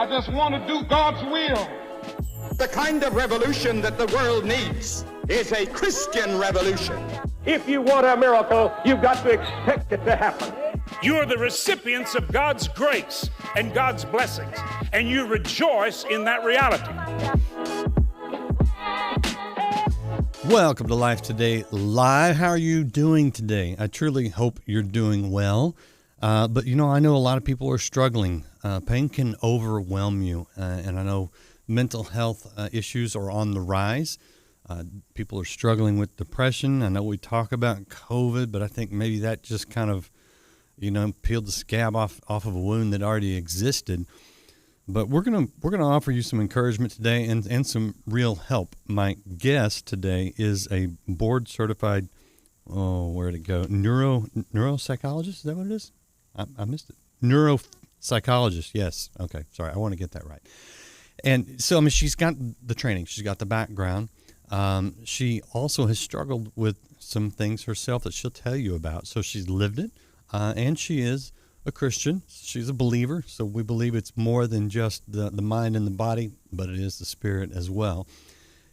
I just want to do God's will. The kind of revolution that the world needs is a Christian revolution. If you want a miracle, you've got to expect it to happen. You are the recipients of God's grace and God's blessings, and you rejoice in that reality. Welcome to Life Today Live. How are you doing today? I truly hope you're doing well. But I know a lot of people are struggling. Pain can overwhelm you, and I know mental health issues are on the rise. People are struggling with depression. I know we talk about COVID, but I think maybe that just kind of, peeled the scab off of a wound that already existed. But we're gonna offer you some encouragement today and some real help. My guest today is a board certified, where'd it go? Neuropsychologist? Is that what it is? I missed it. Neuropsychologist. Yes. Okay. Sorry. I want to get that right. And so, she's got the training. She's got the background. She also has struggled with some things herself that she'll tell you about. So she's lived it, and she is a Christian. She's a believer. So we believe it's more than just the mind and the body, but it is the spirit as well.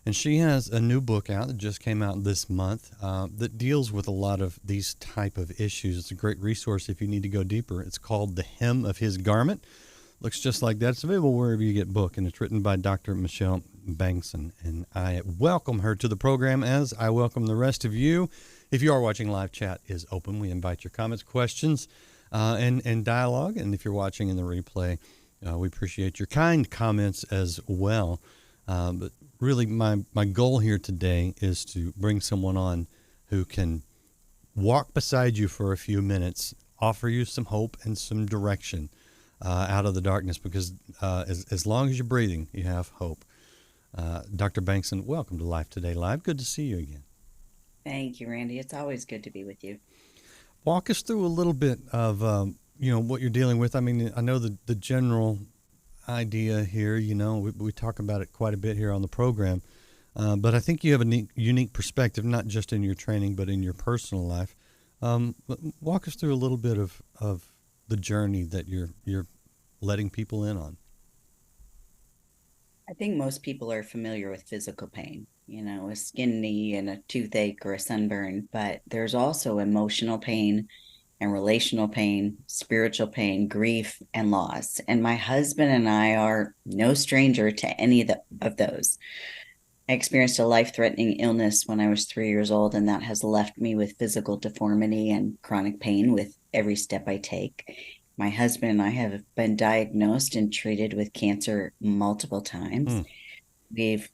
And she has a new book out that just came out this month that deals with a lot of these type of issues. It's a great resource if you need to go deeper. It's called The Hem of His Garment. Looks just like that. It's available wherever you get book, and it's written by Dr. Michelle Bengtson. And I welcome her to the program as I welcome the rest of you. If you are watching, live chat is open. We invite your comments, questions, and dialogue. And if you're watching in the replay, we appreciate your kind comments as well. But really, my goal here today is to bring someone on who can walk beside you for a few minutes, offer you some hope and some direction out of the darkness, because as long as you're breathing, you have hope. Dr. Bengtson, welcome to Life Today Live. Good to see you again. Thank you, Randy. It's always good to be with you. Walk us through a little bit of what you're dealing with. I mean, I know the general idea here. We talk about it quite a bit here on the program, but I think you have a unique perspective, not just in your training, but in your personal life. Walk us through a little bit of the journey that you're letting people in on. I think most people are familiar with physical pain, a skin knee and a toothache or a sunburn, but there's also emotional pain and relational pain, spiritual pain, grief, and loss. And my husband and I are no stranger to any of those. I experienced a life-threatening illness when I was 3 years old, and that has left me with physical deformity and chronic pain with every step I take. My husband and I have been diagnosed and treated with cancer multiple times. We've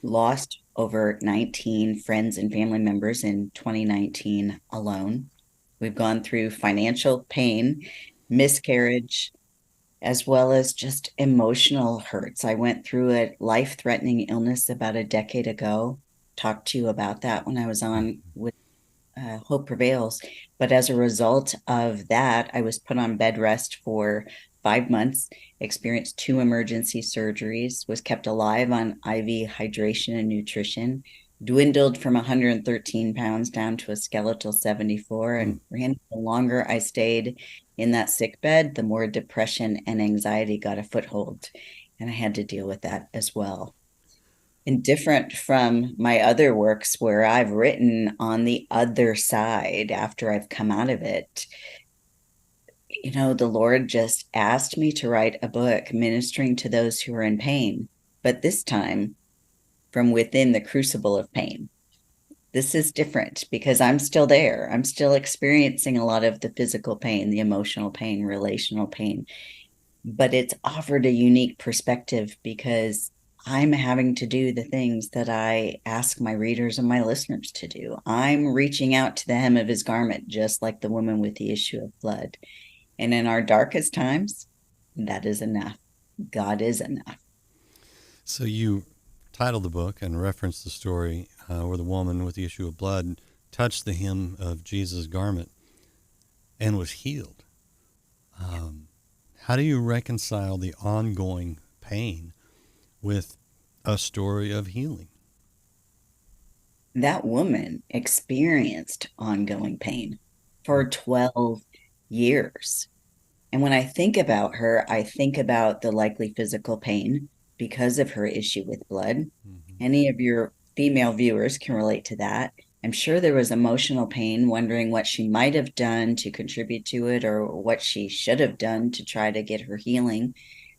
lost over 19 friends and family members in 2019 alone. We've gone through financial pain, miscarriage, as well as just emotional hurts. I went through a life-threatening illness about a decade ago. Talked to you about that when I was on with Hope Prevails. But as a result of that, I was put on bed rest for 5 months, experienced 2 emergency surgeries, was kept alive on IV hydration and nutrition, dwindled from 113 pounds down to a skeletal 74. And Randy, the longer I stayed in that sick bed, the more depression and anxiety got a foothold. And I had to deal with that as well. And different from my other works where I've written on the other side after I've come out of it, the Lord just asked me to write a book ministering to those who are in pain, but this time from within the crucible of pain. This is different because I'm still there. I'm still experiencing a lot of the physical pain, the emotional pain, relational pain, but it's offered a unique perspective because I'm having to do the things that I ask my readers and my listeners to do. I'm reaching out to the hem of his garment, just like the woman with the issue of blood. And in our darkest times, that is enough. God is enough. So you titled the book and referenced the story where the woman with the issue of blood touched the hem of Jesus' garment and was healed. How do you reconcile the ongoing pain with a story of healing? That woman experienced ongoing pain for 12 years. And when I think about her, I think about the likely physical pain because of her issue with blood. Any of your female viewers can relate to that. I'm sure there was emotional pain, wondering what she might have done to contribute to it or what she should have done to try to get her healing.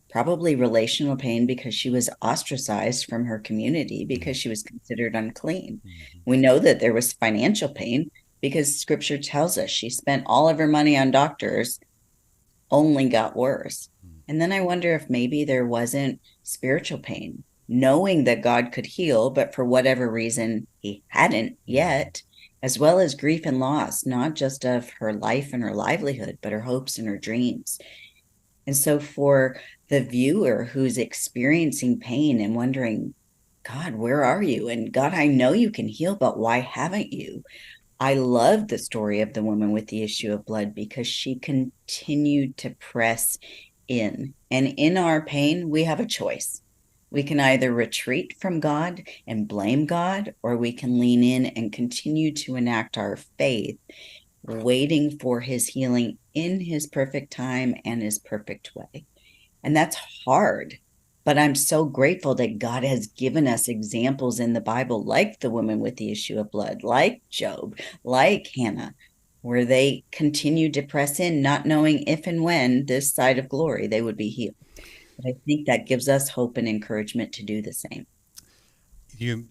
Probably relational pain because she was ostracized from her community because she was considered unclean. We know that there was financial pain because scripture tells us she spent all of her money on doctors, only got worse. And then I wonder if maybe there wasn't spiritual pain, knowing that God could heal, but for whatever reason, he hadn't yet, as well as grief and loss, not just of her life and her livelihood, but her hopes and her dreams. And so for the viewer who's experiencing pain and wondering, God, where are you? And God, I know you can heal, but why haven't you? I love the story of the woman with the issue of blood because she continued to press in. And in our pain, we have a choice. We can either retreat from God and blame God, or we can lean in and continue to enact our faith, waiting for his healing in his perfect time and his perfect way. And that's hard. But I'm so grateful that God has given us examples in the Bible, like the woman with the issue of blood, like Job, like Hannah, where they continued to press in, not knowing if and when this side of glory they would be healed. But I think that gives us hope and encouragement to do the same.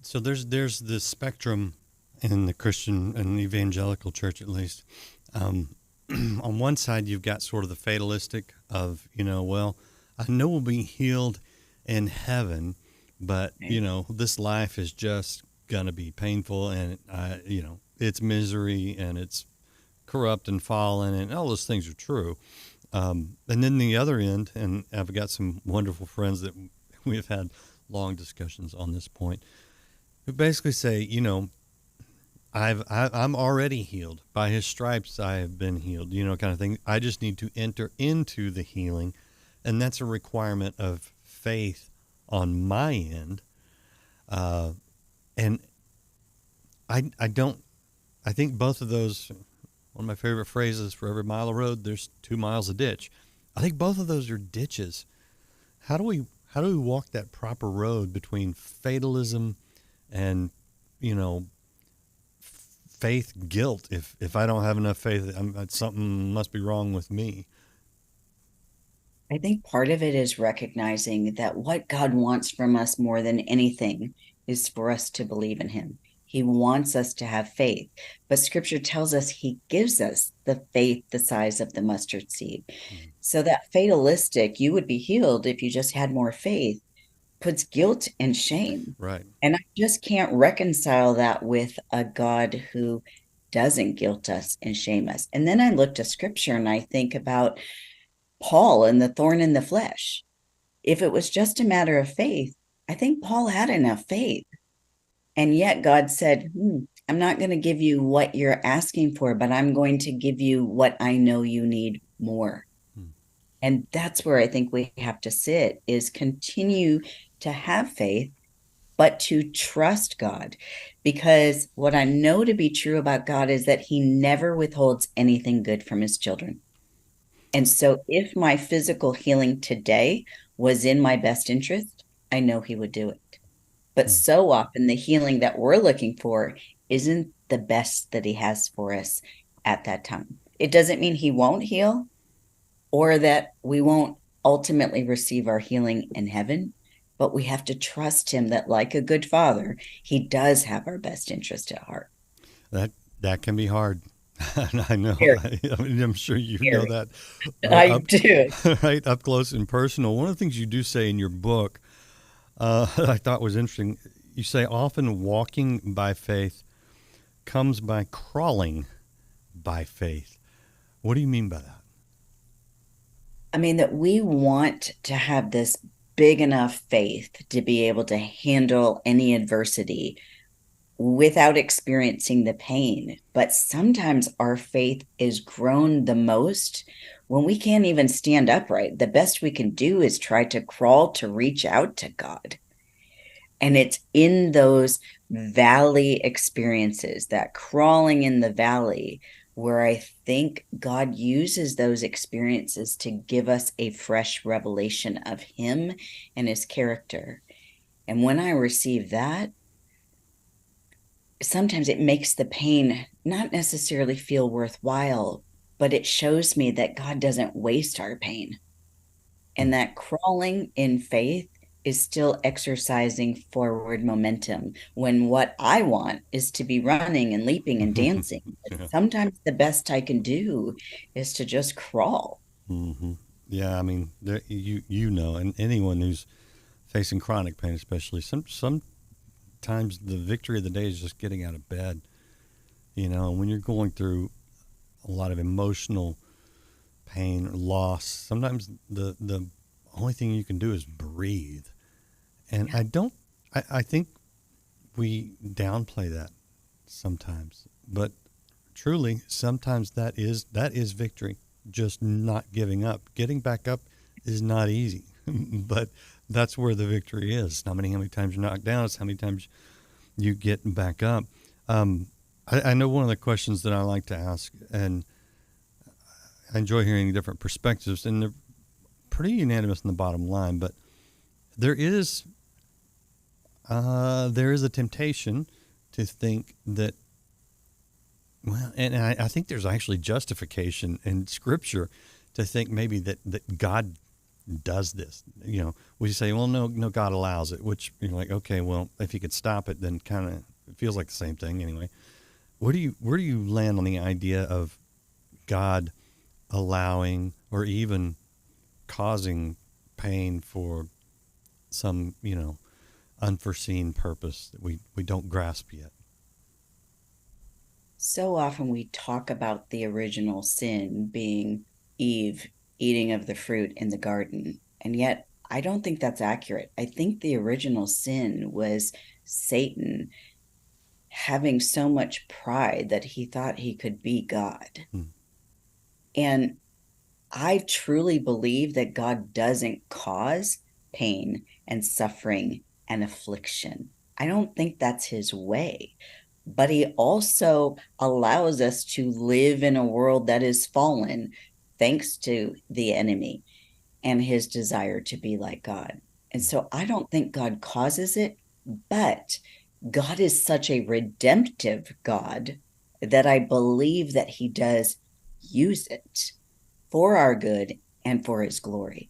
So there's this spectrum in the Christian and evangelical church, at least. On one side, you've got sort of the fatalistic of, well, I know we'll be healed in heaven, but this life is just gonna be painful, and it's misery and it's corrupt and fallen, and all those things are true. And then the other end, and I've got some wonderful friends that we've had long discussions on this point, who basically say, I'm already healed. By his stripes I have been healed, kind of thing. I just need to enter into the healing, and that's a requirement of faith on my end. And I think both of those, one of my favorite phrases, for every mile of road, there's 2 miles of ditch. I think both of those are ditches. How do we walk that proper road between fatalism and, faith guilt? If I don't have enough faith, something must be wrong with me. I think part of it is recognizing that what God wants from us more than anything is for us to believe in him. He wants us to have faith, but scripture tells us he gives us the faith the size of the mustard seed. So that fatalistic, you would be healed if you just had more faith, puts guilt and shame. Right. And I just can't reconcile that with a God who doesn't guilt us and shame us. And then I look to scripture and I think about Paul and the thorn in the flesh. If it was just a matter of faith, I think Paul had enough faith. And yet God said, I'm not going to give you what you're asking for, but I'm going to give you what I know you need more. And that's where I think we have to sit, is continue to have faith, but to trust God. Because what I know to be true about God is that he never withholds anything good from his children. And so if my physical healing today was in my best interest, I know he would do it. But so often the healing that we're looking for isn't the best that he has for us at that time. It doesn't mean he won't heal or that we won't ultimately receive our healing in heaven, but we have to trust him that, like a good father, he does have our best interest at heart. That can be hard. I know. I'm sure you know that. I do. Right up close and personal. One of the things you do say in your book, I thought was interesting. You say often walking by faith comes by crawling by faith. What do you mean by that? I mean, that we want to have this big enough faith to be able to handle any adversity without experiencing the pain. But sometimes our faith is grown the most when we can't even stand upright. The best we can do is try to crawl to reach out to God. And it's in those valley experiences, that crawling in the valley, where I think God uses those experiences to give us a fresh revelation of him and his character. And when I receive that, sometimes it makes the pain not necessarily feel worthwhile, but it shows me that God doesn't waste our pain. And that crawling in faith is still exercising forward momentum when what I want is to be running and leaping and dancing. Yeah. Sometimes the best I can do is to just crawl. Mm-hmm. Yeah, I mean, you know, and anyone who's facing chronic pain, especially, sometimes the victory of the day is just getting out of bed. You know, when you're going through a lot of emotional pain or loss, sometimes the only thing you can do is breathe. And Yeah. I think we downplay that sometimes, but truly sometimes that is victory. Just not giving up. Getting back up is not easy, but that's where the victory is. Not how many times you're knocked down, it's how many times you get back up. I know one of the questions that I like to ask, and I enjoy hearing different perspectives, and they're pretty unanimous in the bottom line, but there is a temptation to think that, well, and I think there's actually justification in Scripture to think maybe that God does this. You know, we say, well, no, God allows it, which you're like, okay, well, if he could stop it, then kind of it feels like the same thing anyway. Where do you land on the idea of God allowing or even causing pain for some, unforeseen purpose that we don't grasp yet? So often we talk about the original sin being Eve eating of the fruit in the garden. And yet, I don't think that's accurate. I think the original sin was Satan having so much pride that he thought he could be God. And I truly believe that God doesn't cause pain and suffering and affliction. I don't think that's his way. But he also allows us to live in a world that is fallen thanks to the enemy and his desire to be like God. And so I don't think God causes it, but God is such a redemptive God that I believe that he does use it for our good and for his glory.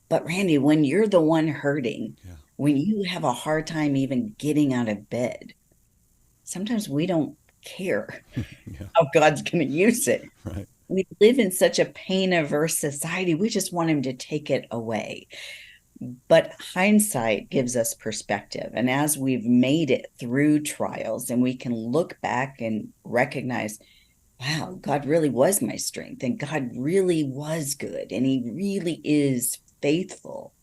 But Randy, when you're the one hurting, when you have a hard time even getting out of bed, sometimes we don't care how God's going to use it. Right. We live in such a pain-averse society. We just want him to take it away. But hindsight gives us perspective. And as we've made it through trials and we can look back and recognize, wow, God really was my strength and God really was good and he really is faithful.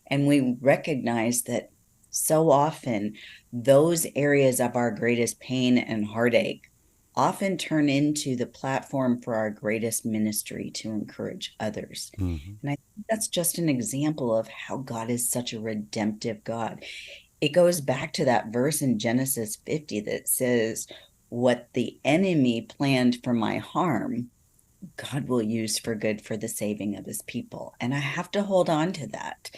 And we recognize that so often those areas of our greatest pain and heartache often turn into the platform for our greatest ministry to encourage others. Mm-hmm. And I think that's just an example of how God is such a redemptive God. It goes back to that verse in Genesis 50 that says, what the enemy planned for my harm, God will use for good for the saving of his people. And I have to hold on to that.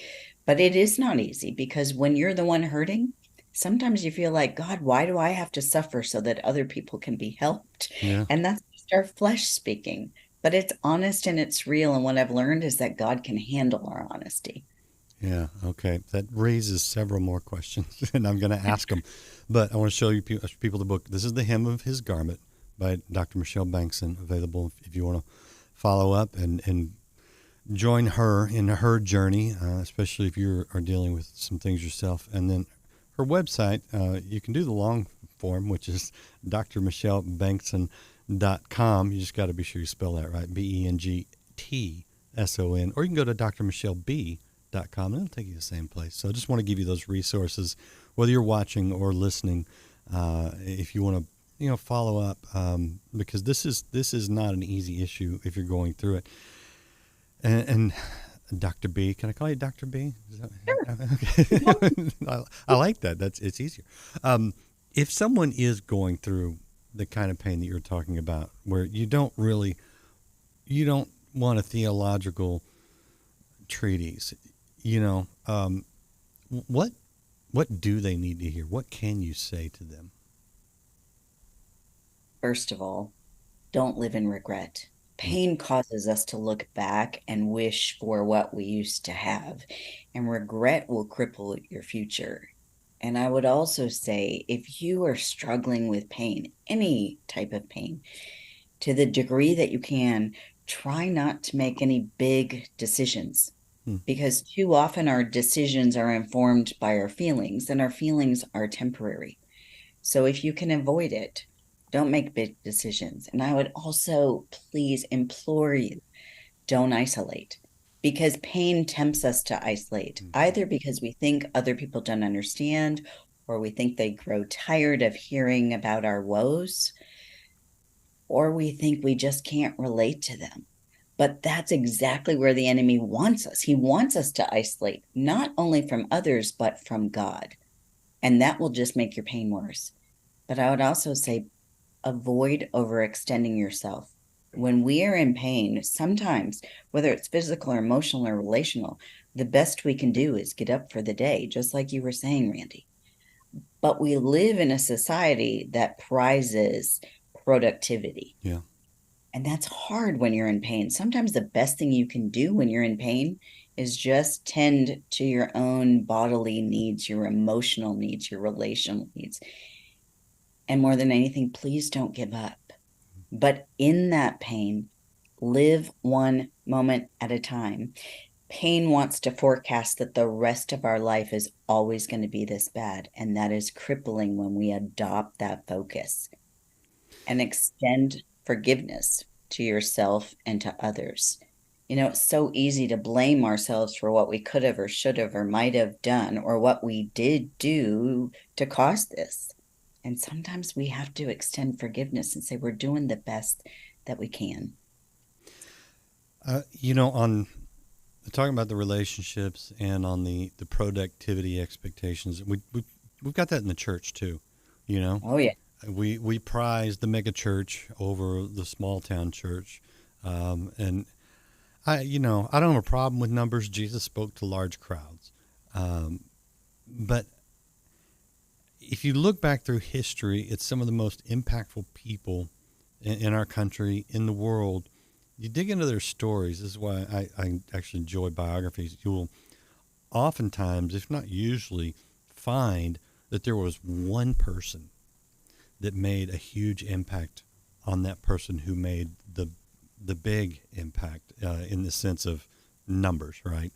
But it is not easy because when you're the one hurting, sometimes you feel like, God, why do I have to suffer so that other people can be helped? Yeah. And that's just our flesh speaking. But it's honest and it's real. And what I've learned is that God can handle our honesty. Yeah, okay. That raises several more questions, and I'm going to ask them. But I want to show you people the book. This is The Hem of His Garment by Dr. Michelle Bengtson, available if you want to follow up and join her in her journey, especially if you are dealing with some things yourself. And then her website, you can do the long form, which is drmichellebengtson.com. You just got to be sure you spell that right, Bengtson. Or you can go to drmichelleb.com, and it'll take you to the same place. So I just want to give you those resources, whether you're watching or listening, if you want to follow up, because this is not an easy issue if you're going through it. And Dr. B, can I call you Dr. B? Sure. Okay. I like that. It's easier. If someone is going through the kind of pain that you're talking about, where you don't want a theological treatise. What do they need to hear? What can you say to them? First of all, don't live in regret. Pain causes us to look back and wish for what we used to have, and regret will cripple your future. And I would also say, if you are struggling with pain, any type of pain, to the degree that you can, try not to make any big decisions, because too often our decisions are informed by our feelings, and our feelings are temporary. So if you can avoid it, don't make big decisions. And I would also please implore you, don't isolate, because pain tempts us to isolate, either because we think other people don't understand, or we think they grow tired of hearing about our woes, or we think we just can't relate to them. But that's exactly where the enemy wants us. He wants us to isolate, not only from others, but from God. And that will just make your pain worse. But I would also say, avoid overextending yourself. When we are in pain, sometimes, whether it's physical or emotional or relational, the best we can do is get up for the day, just like you were saying, Randy. But we live in a society that prizes productivity. Yeah. And that's hard when you're in pain. Sometimes the best thing you can do when you're in pain is just tend to your own bodily needs, your emotional needs, your relational needs. And more than anything, please don't give up. But in that pain, live one moment at a time. Pain wants to forecast that the rest of our life is always going to be this bad. And that is crippling when we adopt that focus and extend forgiveness to yourself and to others. It's so easy to blame ourselves for what we could have or should have or might have done, or what we did do to cause this. And sometimes we have to extend forgiveness and say we're doing the best that we can. On talking about the relationships and on the productivity expectations, we've got that in the church too. Oh yeah. We prize the mega church over the small town church, and I don't have a problem with numbers. Jesus spoke to large crowds, but if you look back through history, it's some of the most impactful people in our country, in the world. You dig into their stories. This is why I actually enjoy biographies. You will oftentimes, if not usually, find that there was one person that made a huge impact on that person who made the big impact in the sense of numbers, right?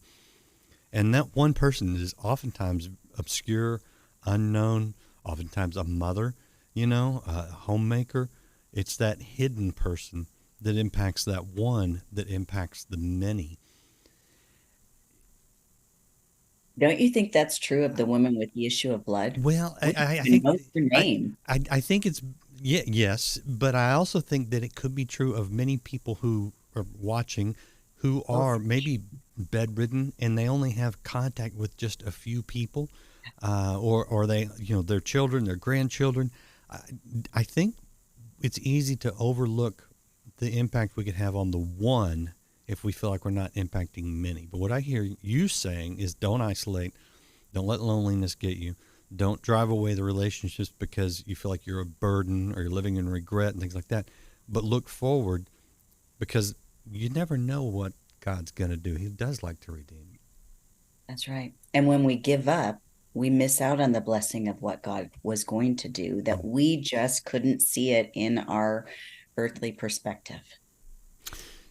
And that one person is oftentimes obscure, unknown, oftentimes a mother, a homemaker. It's that hidden person that impacts that one that impacts the many. Don't you think that's true of the woman with the issue of blood? Well, I think know her name. I think it's yes, but I also think that it could be true of many people who are watching, who are maybe bedridden and they only have contact with just a few people, or they their children, their grandchildren. I think it's easy to overlook the impact we could have on the one if we feel like we're not impacting many. But what I hear you saying is don't isolate, don't let loneliness get you, don't drive away the relationships because you feel like you're a burden or you're living in regret and things like that, but look forward because you never know what God's going to do. He does like to redeem. That's right. And when we give up, we miss out on the blessing of what God was going to do, that we just couldn't see it in our earthly perspective.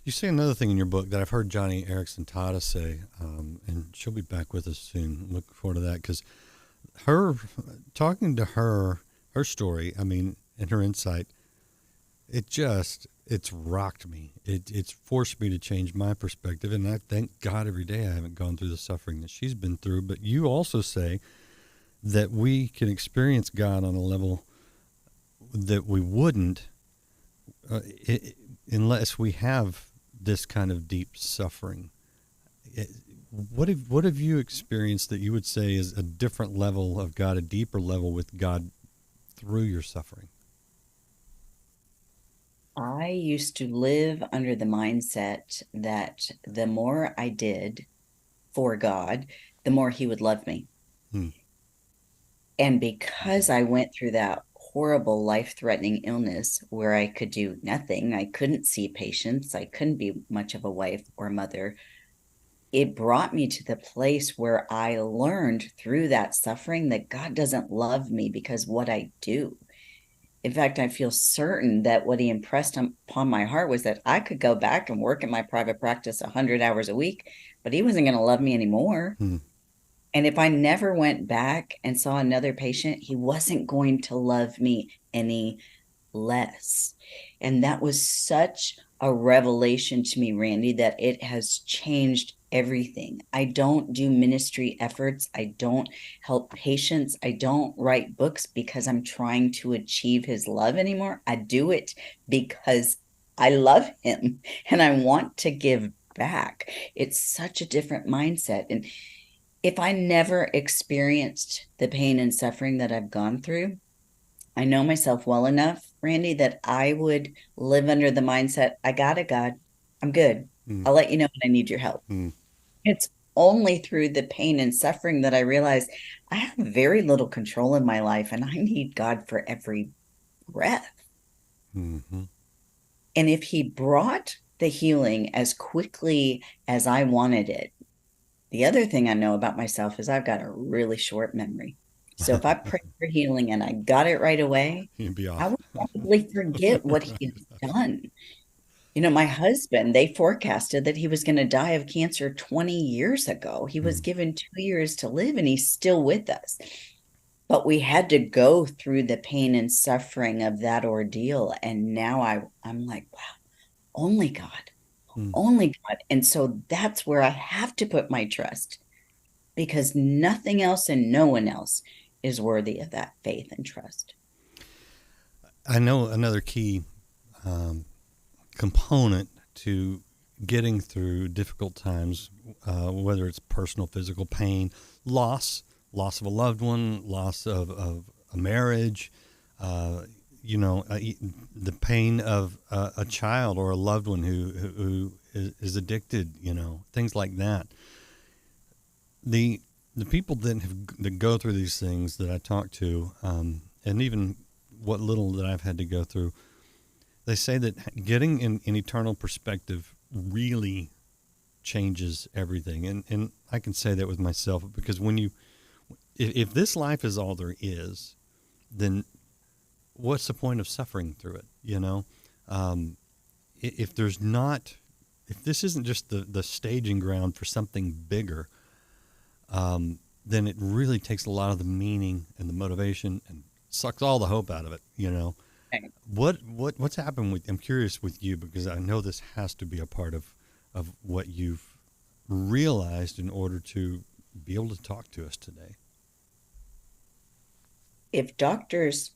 You say another thing in your book that I've heard Johnny Erickson Tata say, and she'll be back with us soon. Look forward to that, because talking to her story, and her insight, it's rocked me. It's forced me to change my perspective, and I thank God every day I haven't gone through the suffering that she's been through. But you also say that we can experience God on a level that we wouldn't unless we have this kind of deep suffering. What have you experienced that you would say is a different level of God, a deeper level with God through your suffering? I used to live under the mindset that the more I did for God, the more he would love me. Hmm. And because I went through that horrible life-threatening illness where I could do nothing, I couldn't see patients, I couldn't be much of a wife or mother, it brought me to the place where I learned through that suffering that God doesn't love me because what I do. In fact, I feel certain that what he impressed upon my heart was that I could go back and work in my private practice 100 hours a week, but he wasn't going to love me anymore. Hmm. And if I never went back and saw another patient, he wasn't going to love me any less. And that was such a revelation to me, Randy, that it has changed everything. I don't do ministry efforts. I don't help patients. I don't write books because I'm trying to achieve his love anymore. I do it because I love him and I want to give back. It's such a different mindset. And if I never experienced the pain and suffering that I've gone through, I know myself well enough, Randy, that I would live under the mindset, I got it, God. I'm good. I'll let you know when I need your help. It's only through the pain and suffering that I realize I have very little control in my life and I need God for every breath. Mm-hmm. And if he brought the healing as quickly as I wanted it, the other thing I know about myself is I've got a really short memory. So if I prayed for healing and I got it right away, You'd be off. I would probably forget what he has done. You know, my husband, they forecasted that he was going to die of cancer 20 years ago. He was given 2 years to live and he's still with us. But we had to go through the pain and suffering of that ordeal. And now I'm like, wow, only God. Only God. And so that's where I have to put my trust because nothing else and no one else is worthy of that faith and trust. I know another key component to getting through difficult times, whether it's personal, physical pain, loss of a loved one, loss of a marriage, the pain of a child or a loved one who is addicted, things like that. The people that go through these things that I talk to, and even what little that I've had to go through, they say that getting an eternal perspective really changes everything. And I can say that with myself because if this life is all there is, then what's the point of suffering through it? If this isn't just the staging ground for something bigger, then it really takes a lot of the meaning and the motivation and sucks all the hope out of it. Right. What's happened I'm curious with you because I know this has to be a part of what you've realized in order to be able to talk to us today. If doctors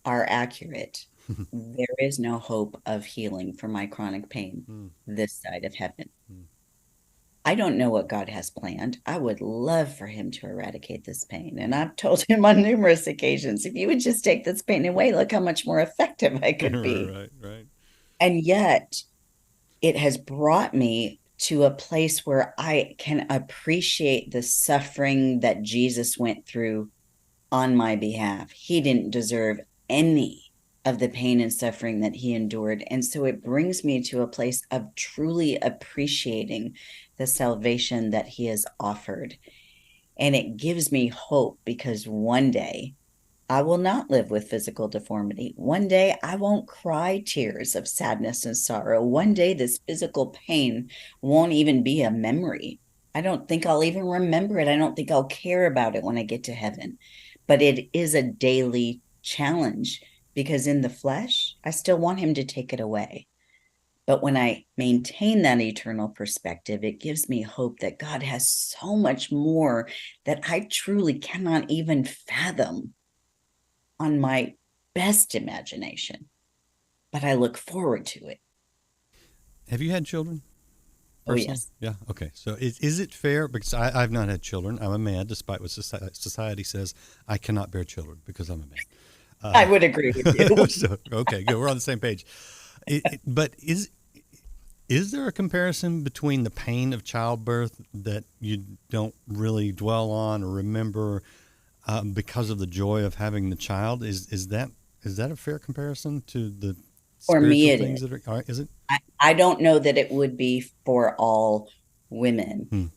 are accurate, there is no hope of healing for my chronic pain this side of heaven. I don't know what God has planned. I would love for him to eradicate this pain. And I've told him on numerous occasions, if you would just take this pain away, look how much more effective I could be. Right. And yet it has brought me to a place where I can appreciate the suffering that Jesus went through on my behalf. He didn't deserve any of the pain and suffering that he endured. And so it brings me to a place of truly appreciating the salvation that he has offered. And it gives me hope because one day I will not live with physical deformity. One day I won't cry tears of sadness and sorrow. One day this physical pain won't even be a memory. I don't think I'll even remember it. I don't think I'll care about it when I get to heaven. But it is a daily challenge because in the flesh, I still want him to take it away. But when I maintain that eternal perspective, it gives me hope that God has so much more that I truly cannot even fathom on my best imagination. But I look forward to it. Have you had children? Personally? Oh, yes. Yeah. Okay. So is it fair? Because I've not had children. I'm a man, despite what society says. I cannot bear children because I'm a man. I would agree with you. So, okay, good. We're on the same page. But is there a comparison between the pain of childbirth that you don't really dwell on or remember because of the joy of having the child? Is that a fair comparison to the For me, spiritual it things is. that are? All right, is it? I don't know that it would be for all women,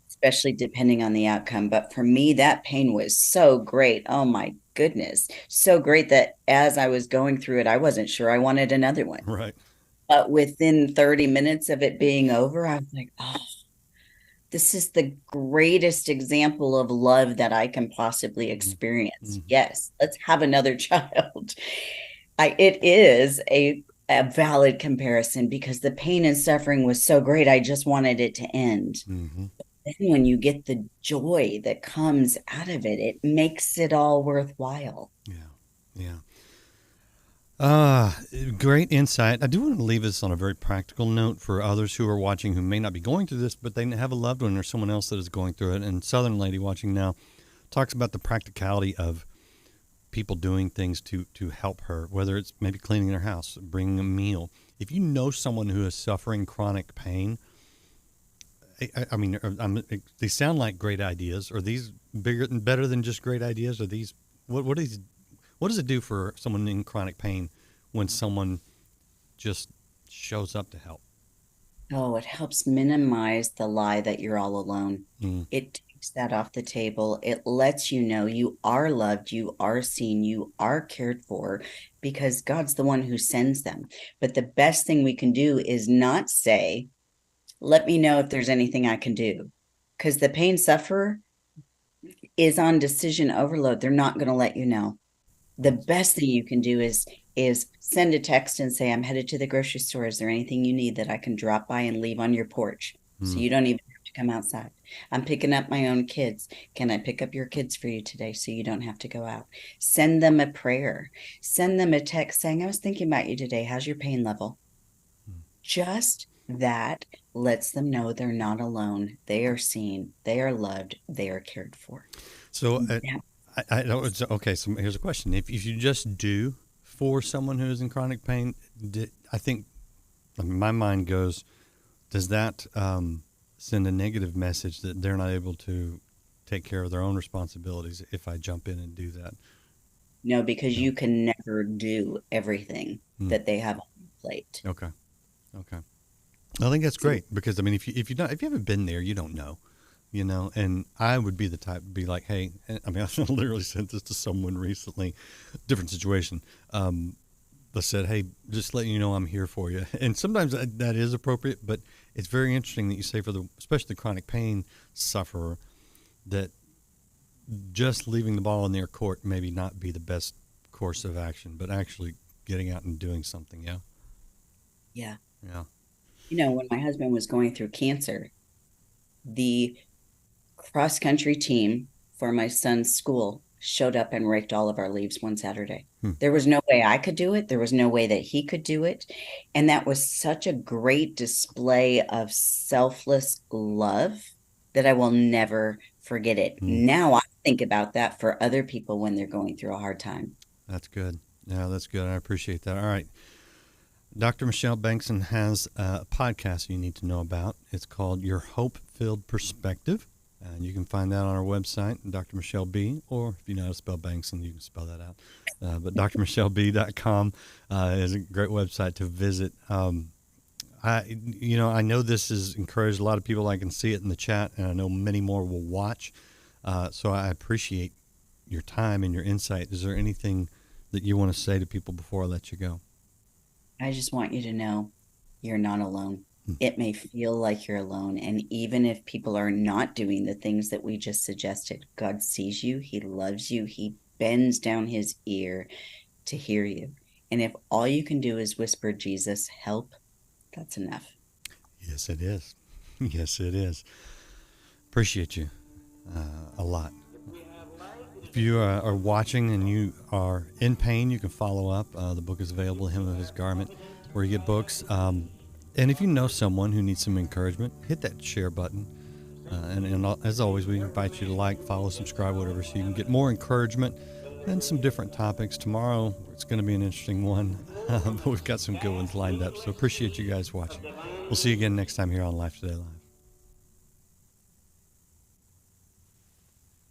especially depending on the outcome. But for me, that pain was so great. Oh my goodness. So great that as I was going through it, I wasn't sure I wanted another one. Right. But within 30 minutes of it being over, I was like, oh, this is the greatest example of love that I can possibly experience. Yes, let's have another child. It is a valid comparison because the pain and suffering was so great. I just wanted it to end. Then when you get the joy that comes out of it, it makes it all worthwhile. Yeah. Great insight. I do want to leave this on a very practical note for others who are watching who may not be going through this, but they have a loved one or someone else that is going through it. And Southern Lady watching now talks about the practicality of people doing things to help her, whether it's maybe cleaning their house, bringing a meal. If you know someone who is suffering chronic pain, I mean, they sound like great ideas. Are these better than just great ideas? Are these what does it do for someone in chronic pain when someone just shows up to help? Oh, it helps minimize the lie that you're all alone. It takes that off the table. It lets you know you are loved, you are seen, you are cared for because God's the one who sends them. But the best thing we can do is not say, let me know if there's anything I can do. Because the pain sufferer is on decision overload. They're not going to let you know. The best thing you can do is send a text and say, I'm headed to the grocery store. Is there anything you need that I can drop by and leave on your porch? So you don't even have to come outside. I'm picking up my own kids. Can I pick up your kids for you today so you don't have to go out? Send them a prayer. Send them a text saying, I was thinking about you today. How's your pain level? Just that lets them know they're not alone. They are seen. They are loved. They are cared for. So I know it's okay. So here's a question: if you just do for someone who is in chronic pain, I think my mind goes, does that send a negative message that they're not able to take care of their own responsibilities if I jump in and do that? No, because you can never do everything that they have on your plate. Okay. I think that's great because I mean, if you haven't been there, you don't know. And I would be the type to be like, hey, I mean, I literally sent this to someone recently, different situation. That said, hey, just letting you know I'm here for you. And sometimes that is appropriate, but it's very interesting that you say especially the chronic pain sufferer, that just leaving the ball in their court maybe not be the best course of action, but actually getting out and doing something. Yeah. Yeah. Yeah. When my husband was going through cancer, the cross-country team for my son's school showed up and raked all of our leaves one Saturday. There was no way I could do it. There was no way that he could do it. And that was such a great display of selfless love that I will never forget it. Now I think about that for other people when they're going through a hard time. That's good. Yeah, that's good. I appreciate that. All right. Dr. Michelle Bengtson has a podcast you need to know about. It's called Your Hope-Filled Perspective. And you can find that on our website, Dr. Michelle B, or if you know how to spell Bengtson, you can spell that out. But drmichelleb.com is a great website to visit. I know this has encouraged a lot of people. I can see it in the chat, and I know many more will watch. So I appreciate your time and your insight. Is there anything that you want to say to people before I let you go? I just want you to know you're not alone. It may feel like you're alone. And even if people are not doing the things that we just suggested, God sees you. He loves you. He bends down his ear to hear you. And if all you can do is whisper, Jesus, help, that's enough. Yes, it is. Yes, it is. Appreciate you a lot. If you are watching and you are in pain, you can follow up. The book is available, Hymn of His Garment, where you get books. And if you know someone who needs some encouragement, hit that share button. And as always, we invite you to like, follow, subscribe, whatever, so you can get more encouragement and some different topics. Tomorrow, it's going to be an interesting one. but we've got some good ones lined up. So appreciate you guys watching. We'll see you again next time here on Life Today Live.